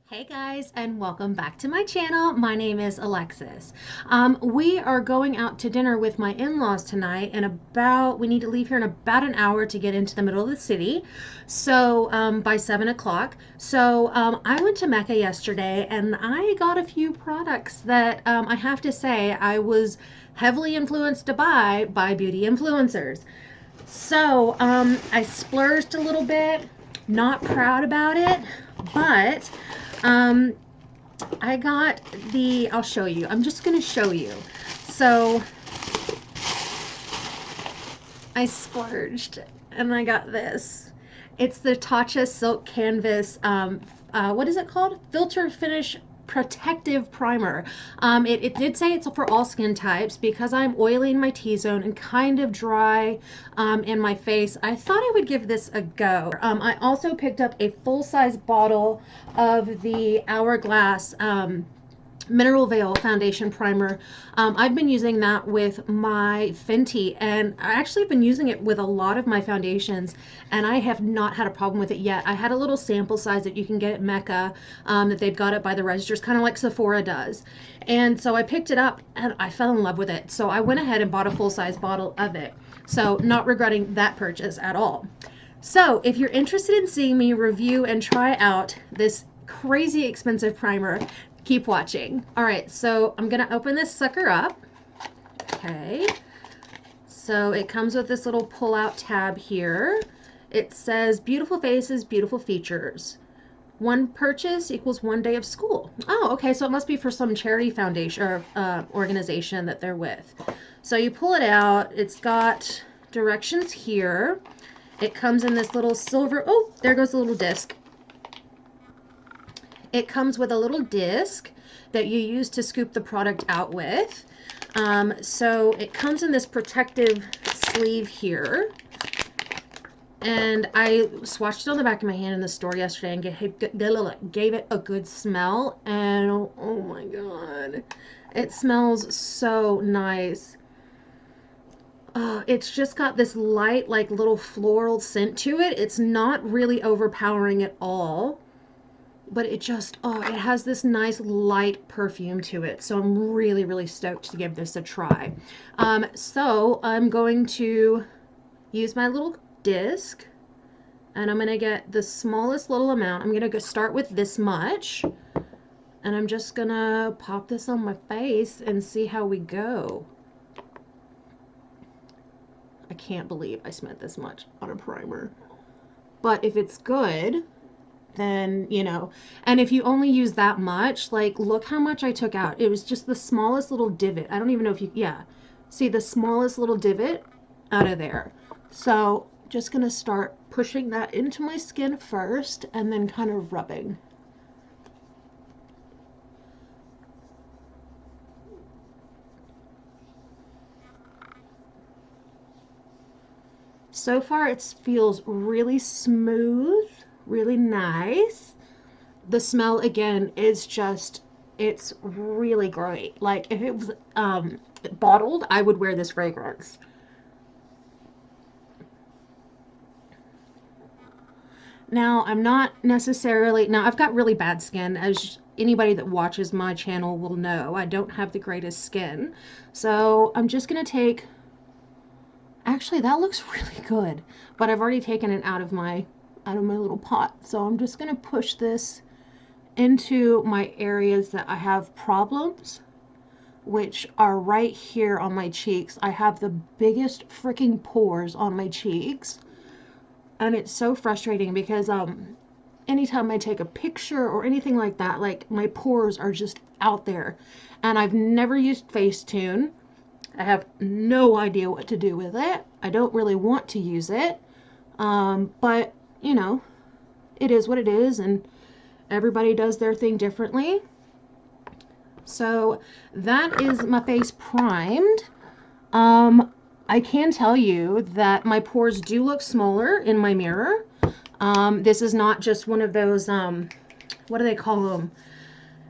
Hey guys, and welcome back to my channel. My name is Alexis. We are going out to dinner with my in-laws tonight, and we need to leave here in about an hour to get into the middle of the city. So by 7 o'clock. So I went to Mecca yesterday, and I got a few products that I have to say I was heavily influenced to buy by beauty influencers. So I splurged a little bit, not proud about it, but um, I got I'll show you. I'm just going to show you. So I splurged and I got this. It's the Tatcha Silk Canvas, what is it called? Filter Finish Protective Primer. It did say it's for all skin types. Because I'm oily in my T-zone and kind of dry in my face, I thought I would give this a go. I also picked up a full-size bottle of the Hourglass Mineral Veil Foundation Primer. I've been using that with my Fenty, and I actually have been using it with a lot of my foundations, and I have not had a problem with it yet. I had a little sample size that you can get at Mecca, that they've got it by the registers, kind of like Sephora does. And so I picked it up, and I fell in love with it. So I went ahead and bought a full-size bottle of it. So not regretting that purchase at all. So if you're interested in seeing me review and try out this crazy expensive primer, keep watching. All right, so I'm gonna open this sucker up. Okay, so it comes with this little pull-out tab here. It says beautiful faces, beautiful features. One purchase equals 1 day of school. Oh, okay, so it must be for some charity foundation or organization that they're with. So you pull it out. It's got directions here. It comes in this little silver, oh, there goes the little disc. It comes with a little disc that you use to scoop the product out with. So it comes in this protective sleeve here. And I swatched it on the back of my hand in the store yesterday and gave it a good smell. And oh my god, it smells so nice. It's just got this light, like little floral scent to it. It's not really overpowering at all. But it just, it has this nice light perfume to it. So I'm really, really stoked to give this a try. So I'm going to use my little disc, and I'm going to get the smallest little amount. I'm going to start with this much, and I'm just going to pop this on my face and see how we go. I can't believe I spent this much on a primer. But if it's good, then, you know, and if you only use that much, like, look how much I took out. It was just the smallest little divot. I don't even know if you, yeah, see the smallest little divot out of there. So just gonna start pushing that into my skin first and then kind of rubbing. So far it feels really smooth, really nice. The smell again is just, it's really great. Like if it was bottled, I would wear this fragrance. Now I'm not necessarily, now I've got really bad skin, as anybody that watches my channel will know. I don't have the greatest skin. So I'm just gonna take, actually that looks really good, but I've already taken it out of my little pot. So I'm just going to push this into my areas that I have problems, which are right here on my cheeks. I have the biggest freaking pores on my cheeks, and it's so frustrating because anytime I take a picture or anything like that, like my pores are just out there. And I've never used Facetune. I have no idea what to do with it. I don't really want to use it, but you know, it is what it is, and everybody does their thing differently. So that is my face primed. I can tell you that my pores do look smaller in my mirror. This is not just one of those, what do they call them?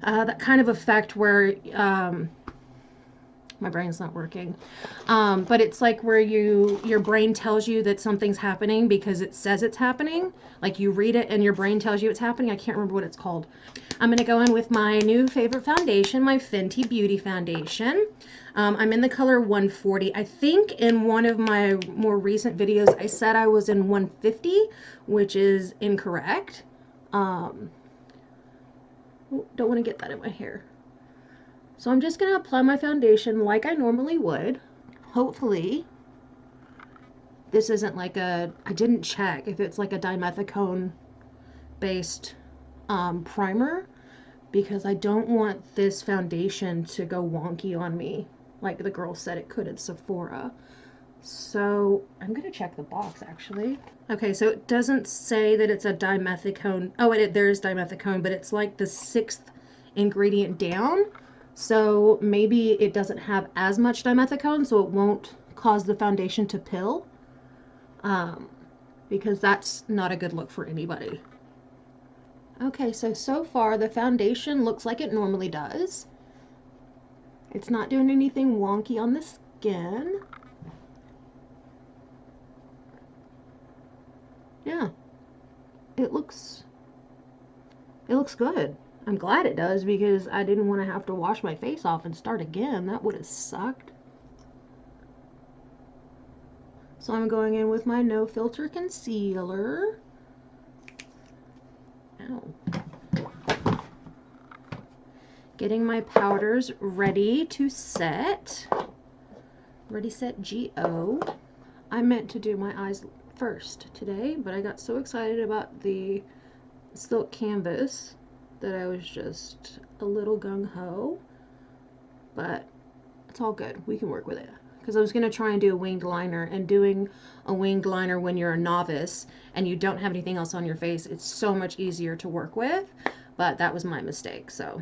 That kind of effect where My brain's not working. But it's like where your brain tells you that something's happening because it says it's happening. Like you read it and your brain tells you it's happening. I can't remember what it's called. I'm going to go in with my new favorite foundation, my Fenty Beauty foundation. I'm in the color 140. I think in one of my more recent videos, I said I was in 150, which is incorrect. Don't want to get that in my hair. So I'm just going to apply my foundation like I normally would. Hopefully, this isn't like I didn't check if it's like a dimethicone based primer, because I don't want this foundation to go wonky on me like the girl said it could at Sephora. So I'm going to check the box actually. Okay, so it doesn't say that it's a dimethicone. Oh, there is dimethicone, but it's like the 6th ingredient down. So maybe it doesn't have as much dimethicone, so it won't cause the foundation to pill, because that's not a good look for anybody. Okay, so far the foundation looks like it normally does. It's not doing anything wonky on the skin. Yeah, it looks good. I'm glad it does, because I didn't want to have to wash my face off and start again. That would have sucked. So I'm going in with my No Filter concealer. Ow. Getting my powders ready to set. Ready, set, go. I meant to do my eyes first today, but I got so excited about the silk canvas that I was just a little gung-ho, but it's all good. We can work with it. Because I was going to try and do a winged liner, and doing a winged liner when you're a novice and you don't have anything else on your face, it's so much easier to work with, but that was my mistake. So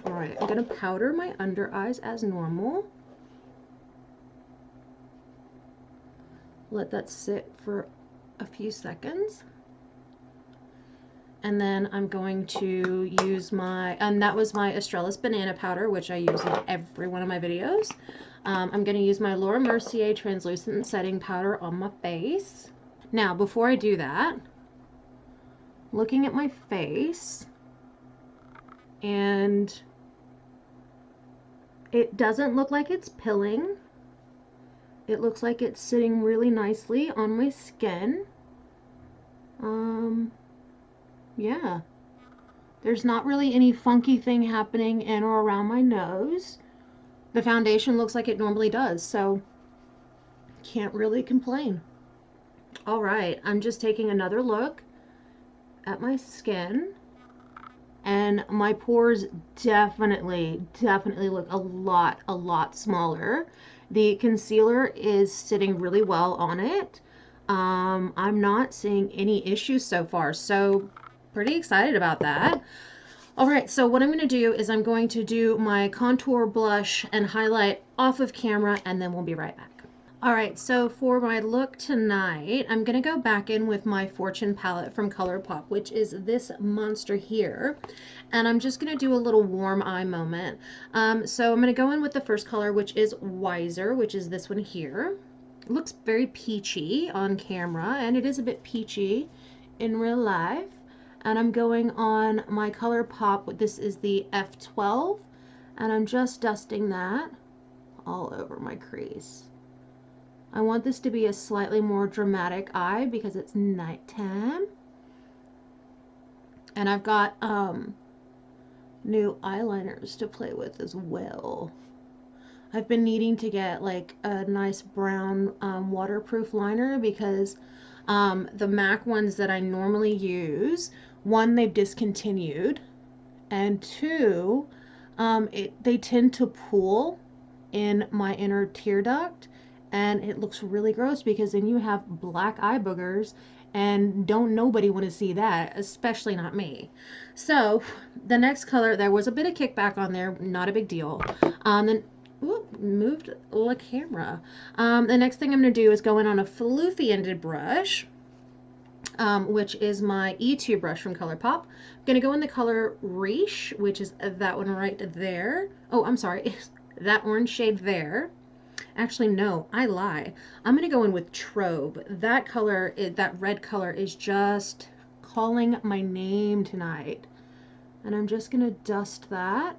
alright, I'm going to powder my under eyes as normal. Let that sit for a few seconds. And then I'm going to use and that was my Australis Banana Powder, which I use in every one of my videos. I'm going to use my Laura Mercier Translucent Setting Powder on my face. Now, before I do that, looking at my face, and it doesn't look like it's pilling. It looks like it's sitting really nicely on my skin. Yeah, there's not really any funky thing happening in or around my nose. The foundation looks like it normally does, so can't really complain. All right, I'm just taking another look at my skin, and my pores definitely look a lot smaller. The concealer is sitting really well on it. I'm not seeing any issues so far, so pretty excited about that. All right, so what I'm going to do is I'm going to do my contour, blush, and highlight off of camera, and then we'll be right back. All right, so for my look tonight, I'm going to go back in with my Fortune palette from ColourPop, which is this monster here. And I'm just going to do a little warm eye moment. So I'm going to go in with the first color, which is Wiser, which is this one here. It looks very peachy on camera, and it is a bit peachy in real life. And I'm going on my ColourPop, this is the F12, and I'm just dusting that all over my crease. I want this to be a slightly more dramatic eye because it's nighttime. And I've got new eyeliners to play with as well. I've been needing to get like a nice brown waterproof liner, because the MAC ones that I normally use, one, they've discontinued, and two, they tend to pool in my inner tear duct, and it looks really gross, because then you have black eye boogers, and don't nobody want to see that, especially not me. So the next color, there was a bit of kickback on there, not a big deal. Then whoop, moved the camera. The next thing I'm going to do is go in on a floofy ended brush, which is my E2 brush from ColourPop. I'm going to go in the color Riche, which is that one right there. Oh, I'm sorry. that orange shade there. Actually, no, I lie. I'm going to go in with Trove. That color, that red color is just calling my name tonight. And I'm just going to dust that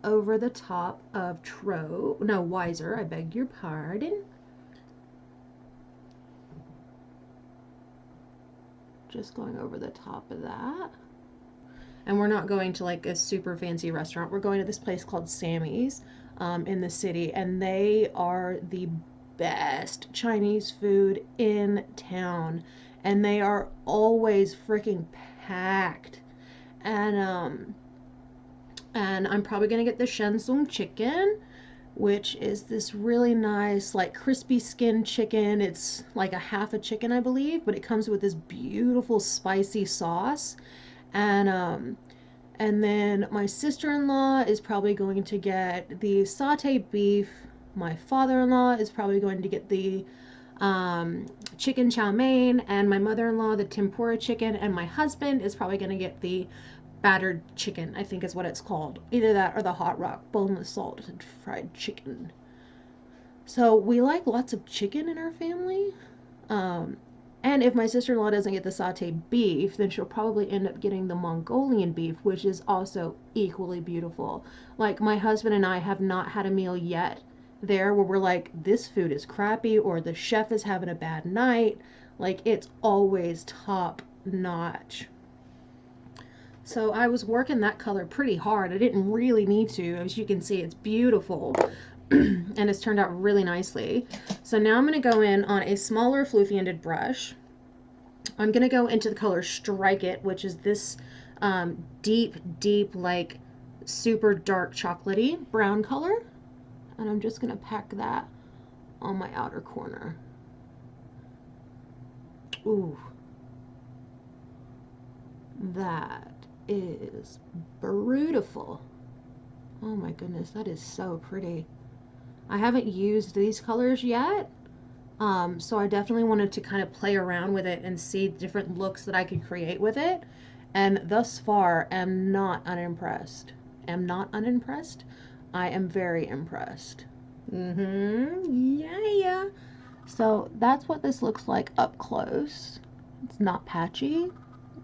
over the top of Trove. No, Wiser, I beg your pardon. Just going over the top of that. And we're not going to like a super fancy restaurant. We're going to this place called Sammy's in the city, and they are the best Chinese food in town, and they are always freaking packed. And I'm probably gonna get the Shenzong chicken, which is this really nice like crispy skin chicken. It's like a half a chicken, I believe, but it comes with this beautiful spicy sauce. And then my sister-in-law is probably going to get the sauté beef. My father-in-law is probably going to get the chicken chow mein, and my mother-in-law the tempura chicken, and my husband is probably going to get the battered chicken, I think is what it's called. Either that or the hot rock boneless salted fried chicken. So we like lots of chicken in our family. And if my sister-in-law doesn't get the sauté beef, then she'll probably end up getting the Mongolian beef, which is also equally beautiful. Like, my husband and I have not had a meal yet there where we're like, this food is crappy, or the chef is having a bad night. Like, it's always top notch. So I was working that color pretty hard. I didn't really need to. As you can see, it's beautiful. And it's turned out really nicely. So now I'm going to go in on a smaller floofy-ended brush. I'm going to go into the color Strike It, which is this deep, like super dark chocolatey brown color. And I'm just going to pack that on my outer corner. Ooh. That is beautiful. Oh my goodness, that is so pretty. I haven't used these colors yet, so I definitely wanted to kind of play around with it and see different looks that I could create with it. And thus far, am not unimpressed. Am not unimpressed? I am very impressed. Yeah. So that's what this looks like up close. It's not patchy.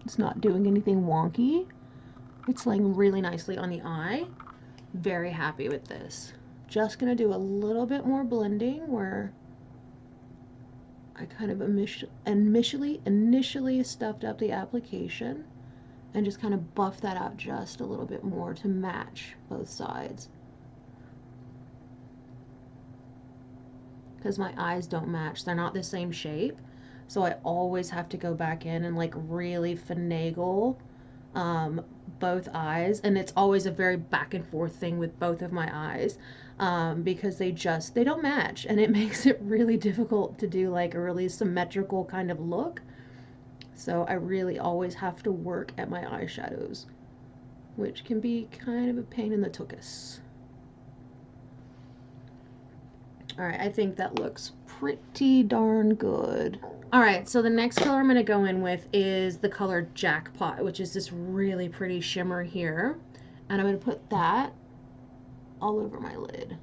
It's not doing anything wonky. It's laying really nicely on the eye. Very happy with this. Just gonna do a little bit more blending where I kind of initially stuffed up the application, and just kind of buff that out just a little bit more to match both sides. Because my eyes don't match. They're not the same shape. So I always have to go back in and like really finagle both eyes, and it's always a very back and forth thing with both of my eyes because they don't match, and it makes it really difficult to do like a really symmetrical kind of look. So I really always have to work at my eyeshadows, which can be kind of a pain in the tuchus. Alright, I think that looks pretty darn good. Alright, so the next color I'm going to go in with is the color Jackpot, which is this really pretty shimmer here. And I'm going to put that all over my lid.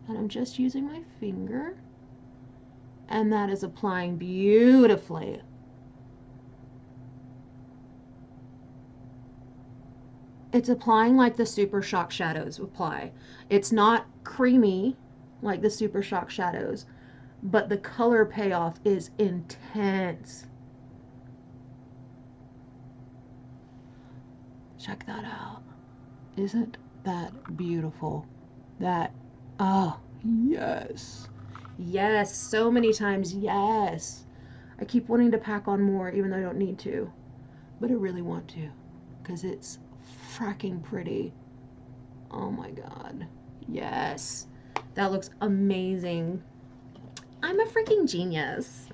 And I'm just using my finger. And that is applying beautifully. It's applying like the Super Shock shadows apply. It's not creamy like the Super Shock shadows, but the color payoff is intense. Check that out. Isn't that beautiful? That, oh, yes. Yes, so many times, yes. I keep wanting to pack on more even though I don't need to, but I really want to because it's fracking pretty. Oh my god. Yes. That looks amazing. I'm a freaking genius.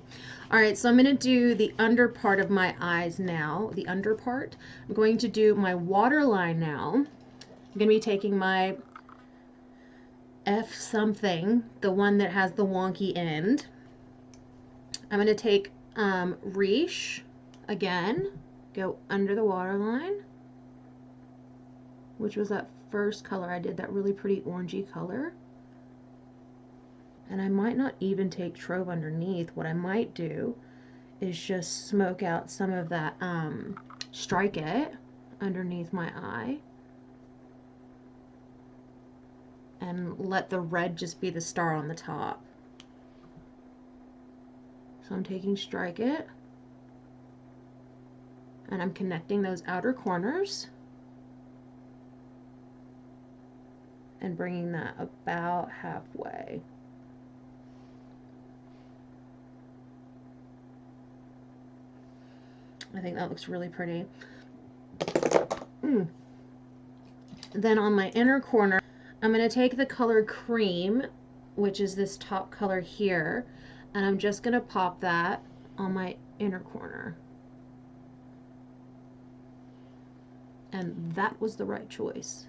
Alright, so I'm going to do the under part of my eyes now. The under part. I'm going to do my waterline now. I'm going to be taking my F something, the one that has the wonky end. I'm going to take Riche again, go under the waterline, which was that first color, I did that really pretty orangey color. And I might not even take Trove underneath. What I might do is just smoke out some of that Strike It underneath my eye. And let the red just be the star on the top. So I'm taking Strike It. And I'm connecting those outer corners. And bringing that about halfway. I think that looks really pretty. Then on my inner corner, I'm going to take the color Cream, which is this top color here, and I'm just going to pop that on my inner corner. And that was the right choice.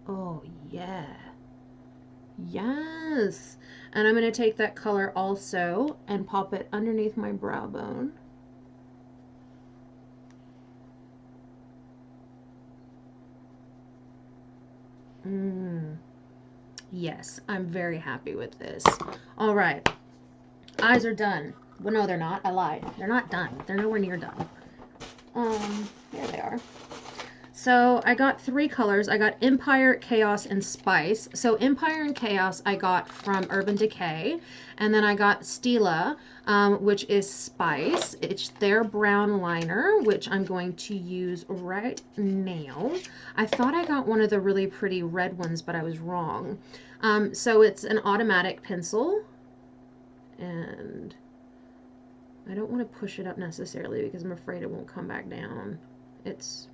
Oh yeah. Yes. And I'm going to take that color also and pop it underneath my brow bone. Yes, I'm very happy with this. All right. Eyes are done. Well, no, they're not. I lied. They're not done. They're nowhere near done. There they are. So I got 3 colors. I got Empire, Chaos, and Spice. So Empire and Chaos I got from Urban Decay. And then I got Stila, which is Spice. It's their brown liner, which I'm going to use right now. I thought I got one of the really pretty red ones, but I was wrong. So it's an automatic pencil. And I don't want to push it up necessarily because I'm afraid it won't come back down. It's...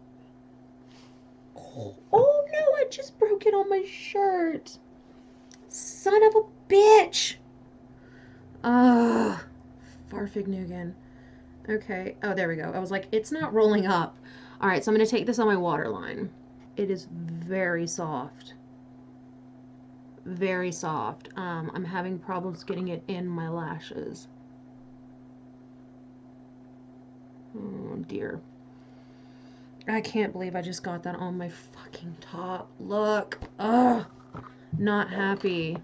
Oh no, I just broke it on my shirt. Son of a bitch. Farfignugan. Okay. Oh, there we go. I was like, it's not rolling up. All right, so I'm going to take this on my waterline. It is very soft. Very soft. I'm having problems getting it in my lashes. Oh dear. I can't believe I just got that on my fucking top. Look. Ugh. Not happy.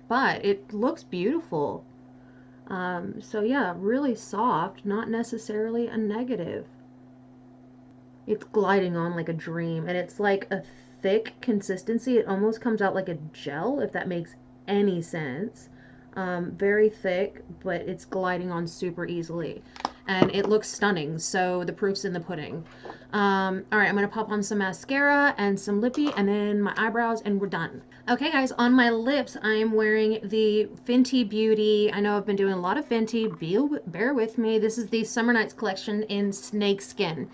But it looks beautiful. So yeah, really soft, not necessarily a negative. It's gliding on like a dream, and it's like a thick consistency. It almost comes out like a gel, if that makes any sense. Very thick, but it's gliding on super easily. And it looks stunning, so the proof's in the pudding. All right, I'm gonna pop on some mascara and some lippy, and then my eyebrows, and we're done. Okay guys, on my lips, I am wearing the Fenty Beauty. I know I've been doing a lot of Fenty, bear with me. This is the Summer Nights collection in Snakeskin.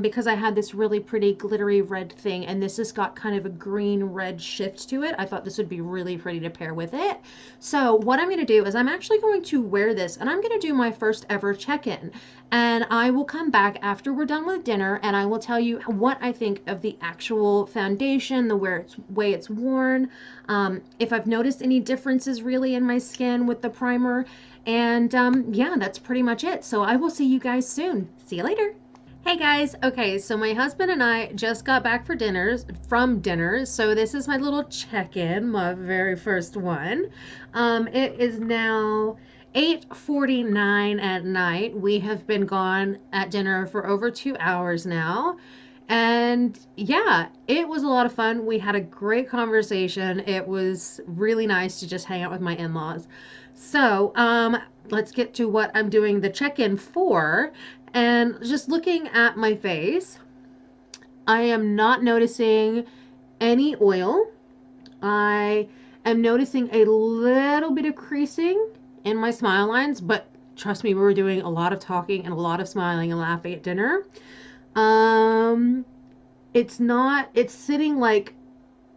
Because I had this really pretty glittery red thing, and this has got kind of a green red shift to it. I thought this would be really pretty to pair with it. So what I'm going to do is I'm actually going to wear this, and I'm going to do my first ever check-in. And I will come back after we're done with dinner, and I will tell you what I think of the actual foundation, the way it's worn, if I've noticed any differences really in my skin with the primer. And yeah, that's pretty much it. So I will see you guys soon. See you later. Hey guys, okay, so my husband and I just got back from dinner, so this is my little check-in, my very first one. It is now 8:49 at night. We have been gone at dinner for over 2 hours now, and yeah, it was a lot of fun. We had a great conversation. It was really nice to just hang out with my in-laws. So, let's get to what I'm doing the check-in for. And just looking at my face, I am not noticing any oil. I am noticing a little bit of creasing in my smile lines, but trust me, we were doing a lot of talking and a lot of smiling and laughing at dinner. It's sitting like,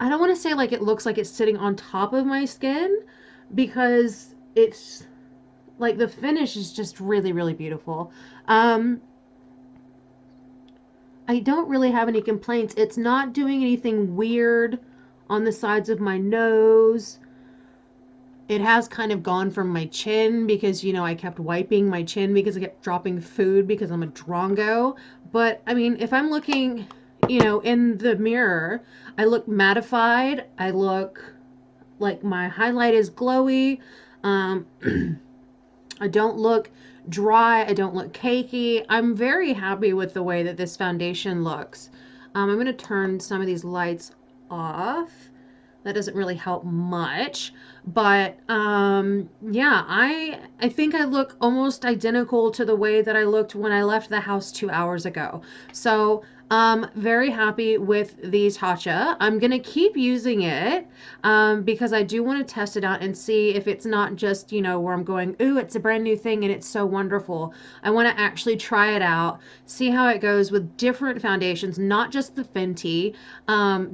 I don't want to say like it looks like it's sitting on top of my skin, because it's like the finish is just really, really beautiful. I don't really have any complaints. It's not doing anything weird on the sides of my nose. It has kind of gone from my chin because, you know, I kept wiping my chin because I kept dropping food because I'm a drongo. But I mean, if I'm looking, you know, in the mirror, I look mattified. I look like my highlight is glowy. Um, I don't look dry. I don't look cakey. I'm very happy with the way that this foundation looks. I'm going to turn some of these lights off. That doesn't really help much, but yeah, I think I look almost identical to the way that I looked when I left the house 2 hours ago. So very happy with these Tatcha. I'm gonna keep using it because I do want to test it out and see if it's not just, you know, where I'm going, ooh, it's a brand new thing and it's so wonderful. I want to actually try it out, see how it goes with different foundations, not just the Fenty,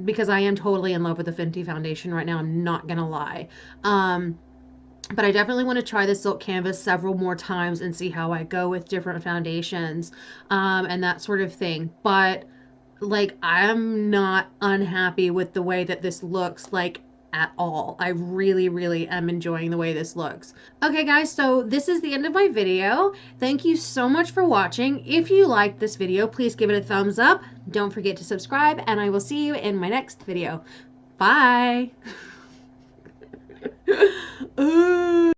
because I am totally in love with the Fenty foundation right now. I'm not gonna lie. But I definitely want to try the silk canvas several more times and see how I go with different foundations, and that sort of thing. But like, I'm not unhappy with the way that this looks, like, at all. I really, really am enjoying the way this looks. Okay, guys, so this is the end of my video. Thank you so much for watching. If you liked this video, please give it a thumbs up. Don't forget to subscribe, and I will see you in my next video. Bye. Ooh.